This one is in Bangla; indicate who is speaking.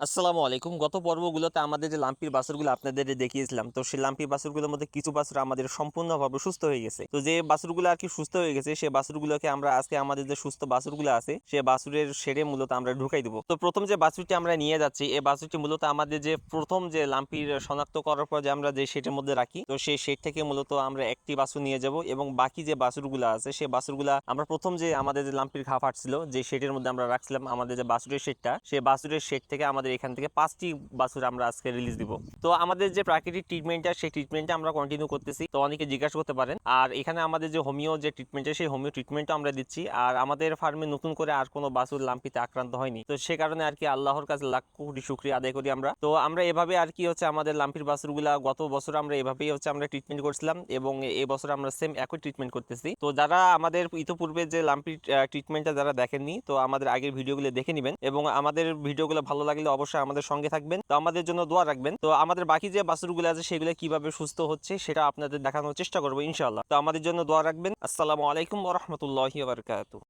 Speaker 1: আসসালামু আলাইকুম। গত পর্বগুলোতে আমাদের যে লাম্পির বাছুরগুলো আপনাদের দেখিয়েছিলাম, তো সেই লাম্পি বাছুরগুলোর মধ্যে কিছু বাছুর আমাদের সম্পূর্ণভাবে সুস্থ হয়ে গেছে। তো যে বাছুরগুলো আর কি সুস্থ হয়ে গেছে, সেই বাছুরগুলোকে আমরা আজকে আমাদের যে সুস্থ বাছুরগুলো আছে, সেই বাছুরের শেডে মূলত আমরা ঢুকাই দেবো। তো প্রথম যে বাছুরটি আমরা নিয়ে যাচ্ছি, এই বাছুরটি মূলত আমাদের যে প্রথম যে লাম্পির শনাক্ত করার পর যে আমরা যে শেডের মধ্যে রাখি, তো সেই শেড থেকে মূলত আমরা একটি বাছুর নিয়ে যাব এবং বাকি যে বাছুরগুলো আছে, সেই বাছুরগুলা আমরা প্রথম যে আমাদের যে লাম্পির ঘা ফাটছিল, যে শেডের মধ্যে আমরা রাখছিলাম আমাদের যে বাছুরের শেডটা, সেই বাছুরের শেড থেকে আমাদের এখান থেকে 5টি বাছুর আমরা আজকে রিলিজ দিব। তো আমাদের যে প্রাকৃতিক ট্রিটমেন্টটা, সেই ট্রিটমেন্টটা আমরা কন্টিনিউ করতেছি। তো অনেকে জিজ্ঞাসা করতে পারেন, আর এখানে আমাদের যে হোমিও যে ট্রিটমেন্টটা, সেই হোমিও ট্রিটমেন্টটা আমরা দিচ্ছি। আর আমাদের ফার্মে নতুন করে আর কোনো বাছুর লাম্পিতে আক্রান্ত হয়নি, তো সে কারণে আর কি আল্লাহর কাছে লাখ কোটি শুকরিয়া আদায় করি আমরা। তো আমরা এভাবে আর কি হচ্ছে আমাদের লাম্পির বাছুরগুলা গত বছর আমরা এভাবেই হচ্ছে আমরা ট্রিটমেন্ট করছিলাম এবং এই বছর আমরা সেম একই ট্রিটমেন্ট করতেছি। তো যারা আমাদের ইতিপূর্বে যে লাম্পির ট্রিটমেন্টটা যারা দেখেননি, তো আমাদের আগের ভিডিওগুলো দেখে নেবেন এবং আমাদের ভিডিওগুলো ভালো লাগলে অবশ্যই আমাদের সঙ্গে থাকবেন। তো আমাদের জন্য দোয়া রাখবেন। তো আমাদের বাকি যে বাছুরগুলো আছে সেগুলো কিভাবে সুস্থ হচ্ছে সেটা আপনাদের দেখানোর চেষ্টা করবো ইনশাআল্লাহ। তো আমাদের জন্য দোয়া রাখবেন। আসসালামু আলাইকুম ওয়া রাহমাতুল্লাহি ওয়া বারাকাতুহু।